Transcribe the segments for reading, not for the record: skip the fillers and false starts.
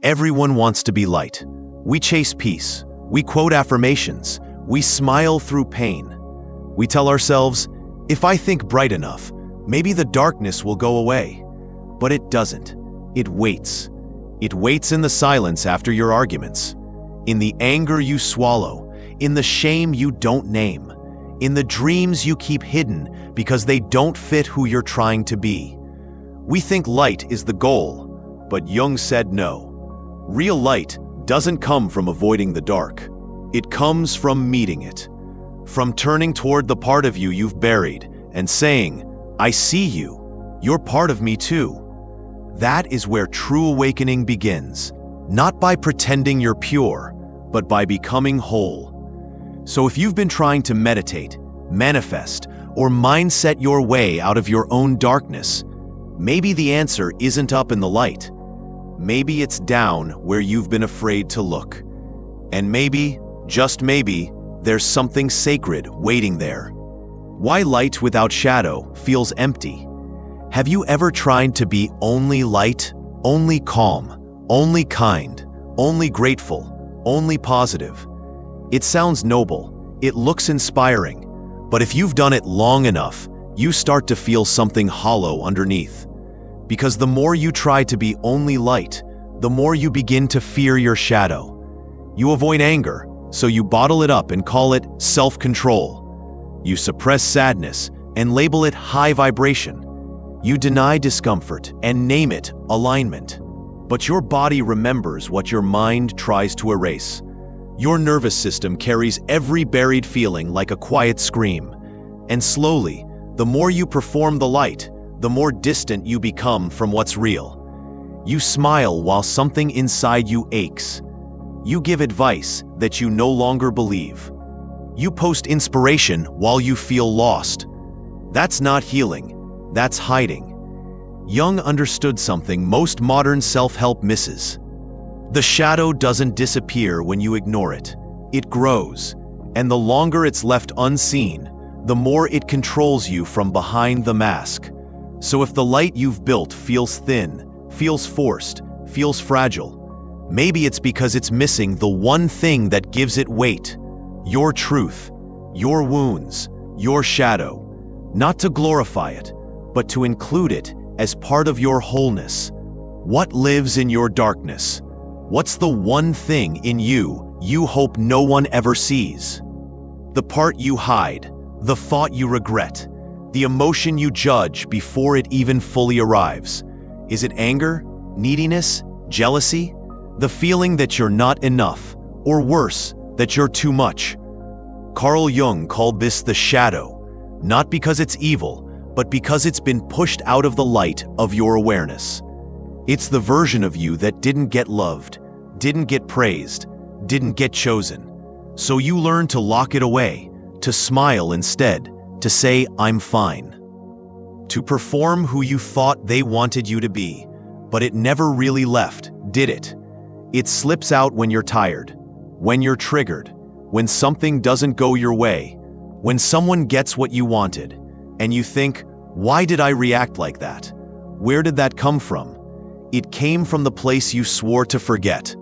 Everyone wants to be light. We chase peace. We quote affirmations. We smile through pain. We tell ourselves, if I think bright enough, maybe the darkness will go away. But it doesn't. It waits. It waits in the silence after your arguments, in the anger you swallow, in the shame you don't name, in the dreams you keep hidden because they don't fit who you're trying to be. We think light is the goal, but Jung said no. Real light doesn't come from avoiding the dark. It comes from meeting it, from turning toward the part of you you've buried and saying, I see you, you're part of me too. That is where true awakening begins, not by pretending you're pure, but by becoming whole. So if you've been trying to meditate, manifest, or mindset your way out of your own darkness, maybe the answer isn't up in the light. Maybe it's down where you've been afraid to look. And maybe, just maybe, there's something sacred waiting there. Why light without shadow feels empty? Have you ever tried to be only light, only calm, only kind, only grateful, only positive? It sounds noble, it looks inspiring, but if you've done it long enough, you start to feel something hollow underneath. Because the more you try to be only light, the more you begin to fear your shadow. You avoid anger, so you bottle it up and call it self-control. You suppress sadness and label it high vibration. You deny discomfort and name it alignment. But your body remembers what your mind tries to erase. Your nervous system carries every buried feeling like a quiet scream. And slowly, the more you perform the light, the more distant you become from what's real. You smile while something inside you aches. You give advice that you no longer believe. You post inspiration while you feel lost. That's not healing. That's hiding. Jung understood something most modern self-help misses. The shadow doesn't disappear when you ignore it. It grows, and the longer it's left unseen, the more it controls you from behind the mask. So if the light you've built feels thin, feels forced, feels fragile, maybe it's because it's missing the one thing that gives it weight: your truth, your wounds, your shadow. Not to glorify it, but to include it as part of your wholeness. What lives in your darkness? What's the one thing in you hope no one ever sees? The part you hide, the thought you regret, the emotion you judge before it even fully arrives. Is it anger, neediness, jealousy? The feeling that you're not enough, or worse, that you're too much? Carl Jung called this the shadow, not because it's evil, but because it's been pushed out of the light of your awareness. It's the version of you that didn't get loved, didn't get praised, didn't get chosen. So you learn to lock it away, to smile instead, to say, I'm fine. To perform who you thought they wanted you to be, but it never really left, did it? It slips out when you're tired, when you're triggered, when something doesn't go your way, when someone gets what you wanted, and you think, why did I react like that? Where did that come from? It came from the place you swore to forget.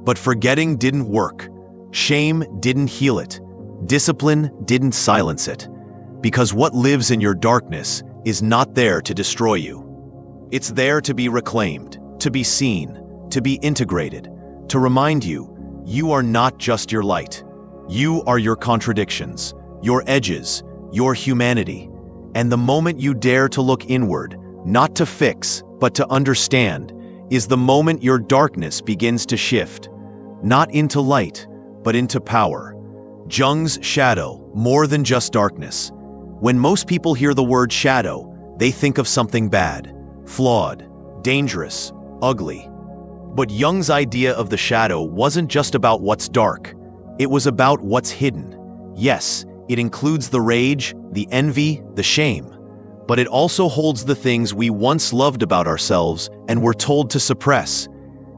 But forgetting didn't work. Shame didn't heal it. Discipline didn't silence it. Because what lives in your darkness is not there to destroy you. It's there to be reclaimed, to be seen, to be integrated, to remind you, you are not just your light. You are your contradictions, your edges, your humanity. And the moment you dare to look inward, not to fix, but to understand, is the moment your darkness begins to shift, not into light, but into power. Jung's shadow, more than just darkness. When most people hear the word shadow, they think of something bad, flawed, dangerous, ugly. But Jung's idea of the shadow wasn't just about what's dark. It was about what's hidden. Yes, it includes the rage, the envy, the shame. But it also holds the things we once loved about ourselves and were told to suppress.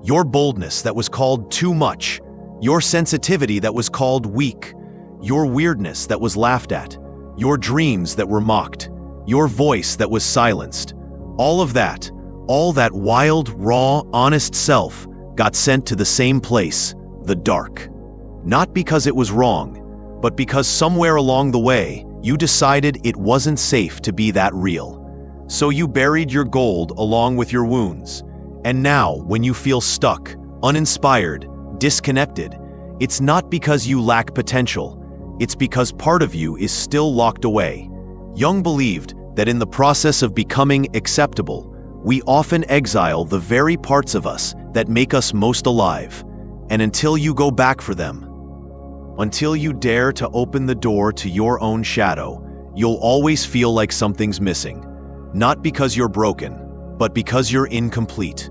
Your boldness that was called too much. Your sensitivity that was called weak. Your weirdness that was laughed at. Your dreams that were mocked. Your voice that was silenced. All of that, all that wild, raw, honest self, got sent to the same place, the dark. Not because it was wrong, but because somewhere along the way, you decided it wasn't safe to be that real. So you buried your gold along with your wounds. And now, when you feel stuck, uninspired, disconnected, it's not because you lack potential. It's because part of you is still locked away. Jung believed that in the process of becoming acceptable, we often exile the very parts of us that make us most alive. And until you go back for them, until you dare to open the door to your own shadow, you'll always feel like something's missing. Not because you're broken, but because you're incomplete.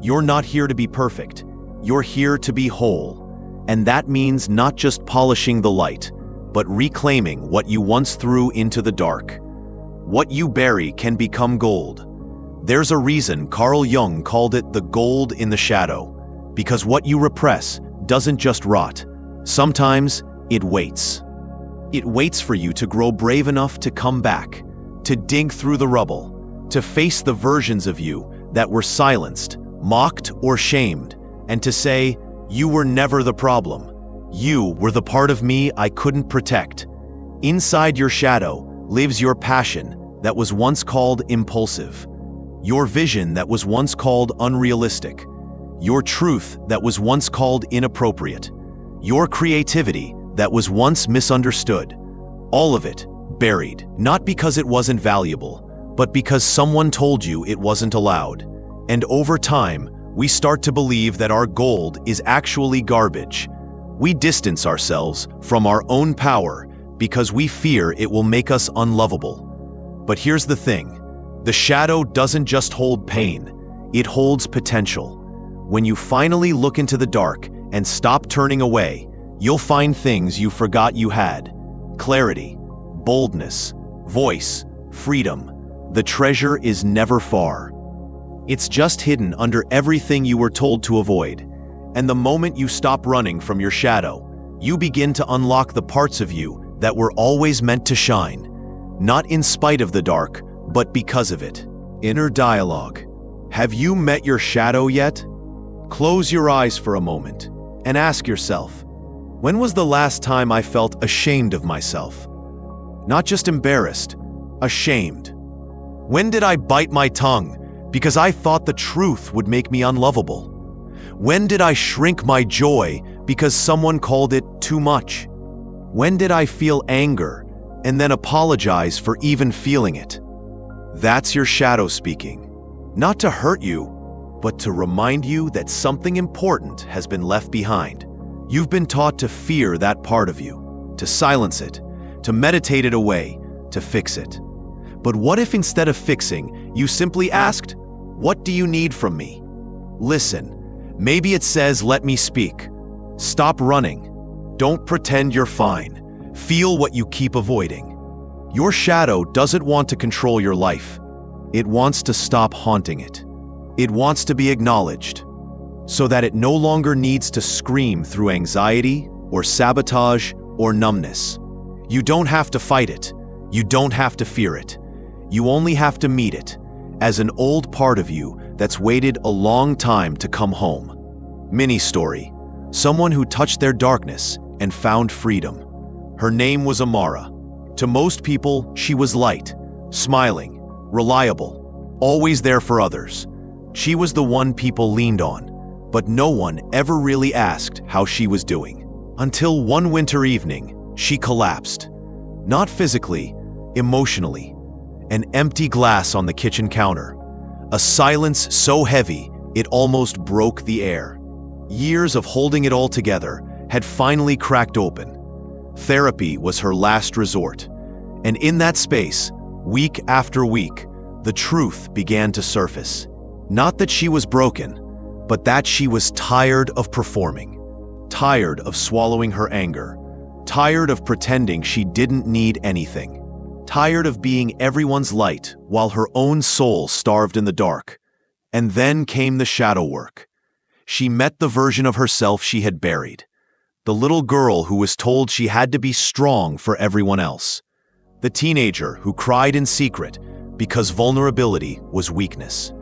You're not here to be perfect. You're here to be whole. And that means not just polishing the light, but reclaiming what you once threw into the dark. What you bury can become gold. There's a reason Carl Jung called it the gold in the shadow, because what you repress doesn't just rot. Sometimes it waits. It waits for you to grow brave enough to come back, to dig through the rubble, to face the versions of you that were silenced, mocked, or shamed, and to say, you were never the problem. You were the part of me I couldn't protect. Inside your shadow lives your passion that was once called impulsive, your vision that was once called unrealistic, your truth that was once called inappropriate, your creativity that was once misunderstood. All of it buried, not because it wasn't valuable, but because someone told you it wasn't allowed. And over time, we start to believe that our gold is actually garbage. We distance ourselves from our own power because we fear it will make us unlovable. But here's the thing, the shadow doesn't just hold pain, it holds potential. When you finally look into the dark and stop turning away, you'll find things you forgot you had. Clarity, boldness, voice, freedom. The treasure is never far. It's just hidden under everything you were told to avoid. And the moment you stop running from your shadow, you begin to unlock the parts of you that were always meant to shine. Not in spite of the dark, but because of it. Inner dialogue. Have you met your shadow yet? Close your eyes for a moment and ask yourself, when was the last time I felt ashamed of myself? Not just embarrassed, ashamed. When did I bite my tongue because I thought the truth would make me unlovable? When did I shrink my joy because someone called it too much? When did I feel anger and then apologize for even feeling it? That's your shadow speaking. Not to hurt you, but to remind you that something important has been left behind. You've been taught to fear that part of you, to silence it, to meditate it away, to fix it. But what if instead of fixing, you simply asked, what do you need from me? Listen, maybe it says, let me speak. Stop running. Don't pretend you're fine. Feel what you keep avoiding. Your shadow doesn't want to control your life. It wants to stop haunting it. It wants to be acknowledged, so that it no longer needs to scream through anxiety or sabotage or numbness. You don't have to fight it. You don't have to fear it. You only have to meet it as an old part of you that's waited a long time to come home. Mini story. Someone who touched their darkness and found freedom. Her name was Amara. To most people, she was light, smiling, reliable, always there for others. She was the one people leaned on, but no one ever really asked how she was doing. Until one winter evening, she collapsed. Not physically, emotionally. An empty glass on the kitchen counter. A silence so heavy, it almost broke the air. Years of holding it all together had finally cracked open. Therapy was her last resort. And in that space, week after week, the truth began to surface. Not that she was broken, but that she was tired of performing. Tired of swallowing her anger. Tired of pretending she didn't need anything. Tired of being everyone's light while her own soul starved in the dark. And then came the shadow work. She met the version of herself she had buried. The little girl who was told she had to be strong for everyone else. The teenager who cried in secret because vulnerability was weakness.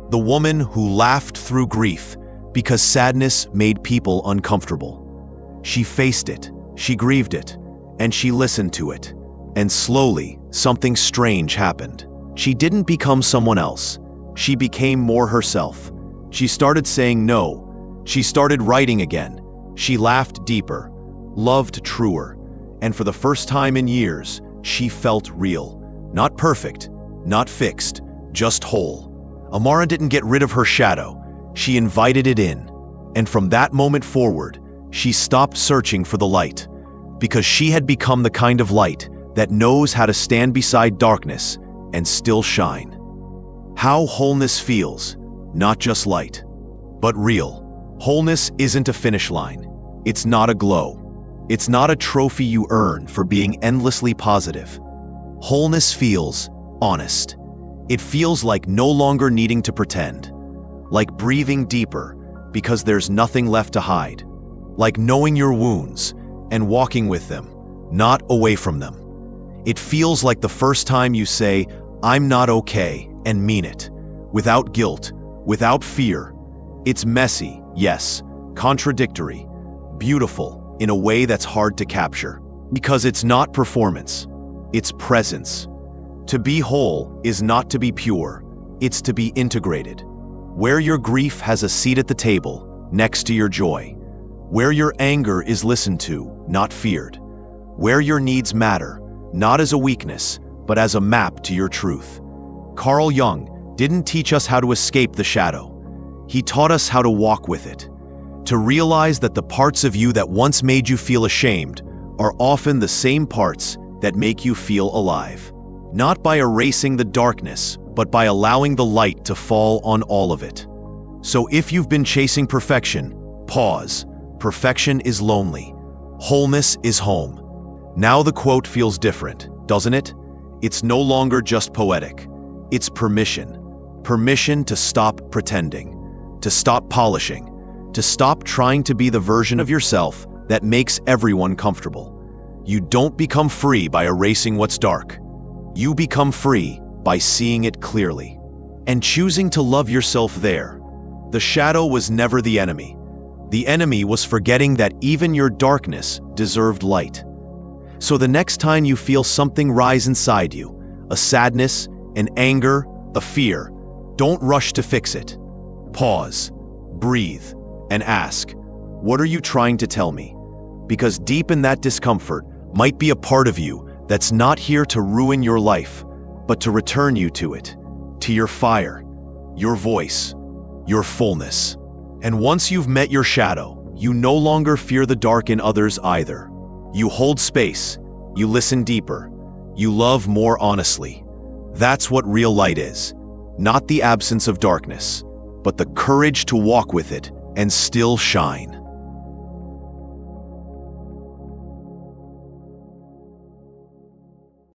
The woman who laughed through grief because sadness made people uncomfortable. She faced it, she grieved it, and she listened to it. And slowly, something strange happened. She didn't become someone else. She became more herself. She started saying no. She started writing again. She laughed deeper, loved truer, and for the first time in years, she felt real. Not perfect, not fixed, just whole. Amara didn't get rid of her shadow. She invited it in. And from that moment forward, she stopped searching for the light, because she had become the kind of light that knows how to stand beside darkness and still shine. How wholeness feels, not just light, but real. Wholeness isn't a finish line. It's not a glow. It's not a trophy you earn for being endlessly positive. Wholeness feels honest. It feels like no longer needing to pretend, like breathing deeper because there's nothing left to hide, like knowing your wounds and walking with them, not away from them. It feels like the first time you say, "I'm not okay," and mean it, without guilt, without fear. It's messy, yes, contradictory, beautiful in a way that's hard to capture, because it's not performance, it's presence. To be whole is not to be pure, it's to be integrated. Where your grief has a seat at the table, next to your joy. Where your anger is listened to, not feared. Where your needs matter, not as a weakness, but as a map to your truth. Carl Jung didn't teach us how to escape the shadow. He taught us how to walk with it. To realize that the parts of you that once made you feel ashamed are often the same parts that make you feel alive. Not by erasing the darkness, but by allowing the light to fall on all of it. So if you've been chasing perfection, pause. Perfection is lonely. Wholeness is home. Now the quote feels different, doesn't it? It's no longer just poetic. It's permission. Permission to stop pretending, to stop polishing, to stop trying to be the version of yourself that makes everyone comfortable. You don't become free by erasing what's dark. You become free by seeing it clearly and choosing to love yourself there. The shadow was never the enemy. The enemy was forgetting that even your darkness deserved light. So the next time you feel something rise inside you, a sadness, an anger, a fear, don't rush to fix it. Pause, breathe, and ask, what are you trying to tell me? Because deep in that discomfort might be a part of you that's not here to ruin your life, but to return you to it, to your fire, your voice, your fullness. And once you've met your shadow, you no longer fear the dark in others either. You hold space, you listen deeper, you love more honestly. That's what real light is. Not the absence of darkness, but the courage to walk with it and still shine.